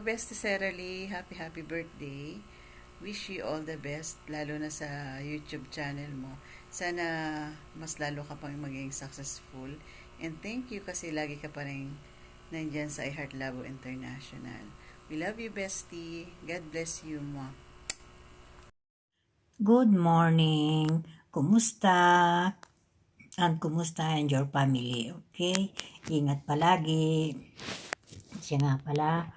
Bestie Saralee. Happy birthday. Wish you all the best, lalo na sa YouTube channel mo. Sana mas lalo ka pang maging successful. And thank you kasi lagi ka pa rin nandyan sa iHeart Labo International. We love you, Bestie. God bless you, mo. Good morning. Kumusta? And kumusta and your family, okay? Ingat palagi. Siya nga pala,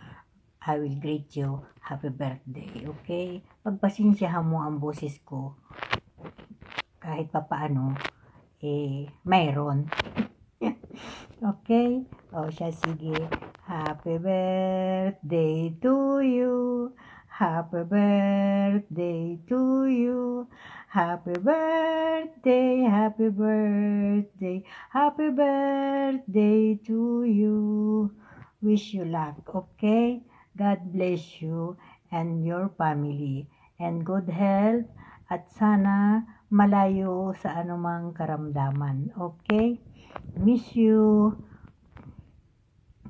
I will greet you. Happy birthday, okay? Pagpasensyahan mo ang boses ko. Kahit pa paano, mayroon. Okay? O siya, sige. Happy birthday to you. Happy birthday to you. Happy birthday, happy birthday, happy birthday to you. Wish you luck, okay? God bless you and your family and good health at sana malayo sa anumang karamdaman, okay? Miss you.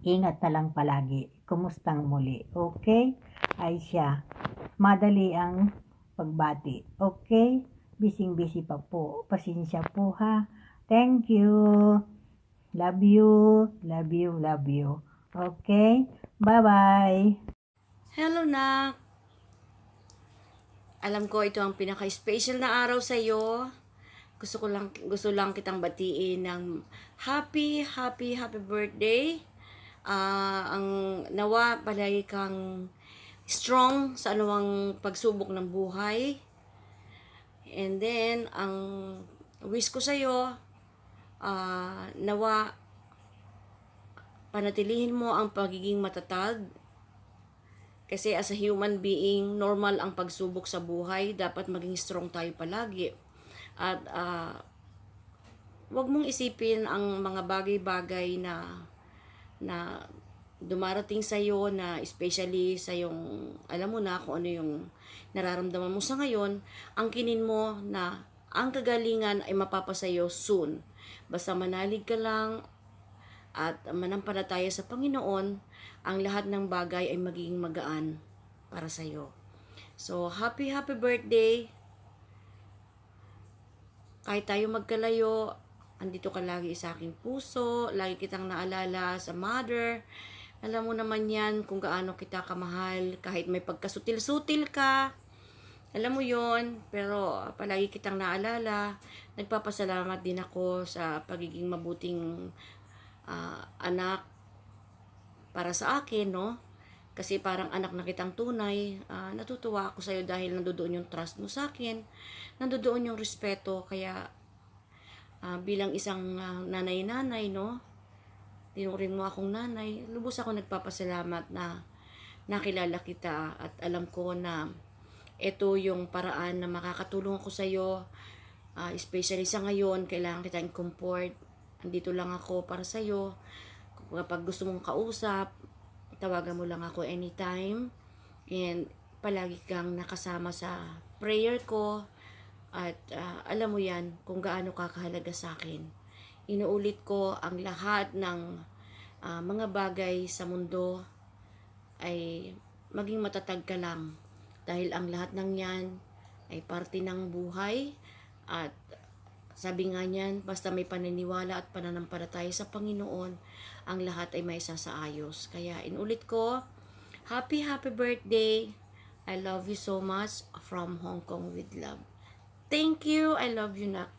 Ingat na lang palagi. Kumustang muli, okay? Ay siya, madali ang pagbati, okay? Bising-busy pa po. Pasensya po ha. Thank you. Love you. Love you. Love you. Okay? Bye-bye. Hello, Nak. Alam ko ito ang pinaka-special na araw sa iyo. Gusto lang kitang batiin ng happy birthday. Ang nawa palagi kang strong sa anumang pagsubok ng buhay. And then, ang wish ko sa iyo, nawa panatilihin mo ang pagiging matatag. Kasi as a human being, normal ang pagsubok sa buhay. Dapat maging strong tayo palagi. At wag mong isipin ang mga bagay-bagay na dumarating sa iyo, na especially sa yung, alam mo na kung ano yung nararamdaman mo sa ngayon. Ang kinin mo na ang kagalingan ay mapapasayo soon. Basta manalig ka lang at manampalataya sa Panginoon, ang lahat ng bagay ay magiging magaan para sa iyo. So, happy birthday. Kahit tayo magkalayo, andito ka lagi sa aking puso, lagi kitang naalala sa mother. Alam mo naman yan kung gaano kita kamahal, kahit may pagkasutil-sutil ka. Alam mo yon, pero palagi kitang naalala. Nagpapasalamat din ako sa pagiging mabuting anak para sa akin, no? Kasi parang anak na kitang tunay. Natutuwa ako sa'yo dahil nandoon yung trust mo sa akin. Nandoon yung respeto. Kaya bilang isang nanay-nanay, no? Tinuring mo akong nanay. Lubos ako nagpapasalamat na nakilala kita at alam ko na ito yung paraan na makakatulong ako sa'yo. Especially sa ngayon, kailangan kitang comfort. Andito lang ako para sa'yo. Kapag gusto mong kausap, tawagan mo lang ako anytime. And palagi kang nakasama sa prayer ko. At alam mo yan kung gaano kakahalaga sa akin. Inuulit ko, ang lahat ng mga bagay sa mundo ay maging matatag ka lang. Dahil ang lahat ng yan ay parte ng buhay. At sabi nga niyan, basta may paniniwala at pananampalataya sa Panginoon, ang lahat ay may sasaayos. Kaya inulit ko, happy birthday. I love you so much from Hong Kong with love. Thank you. I love you, Nak.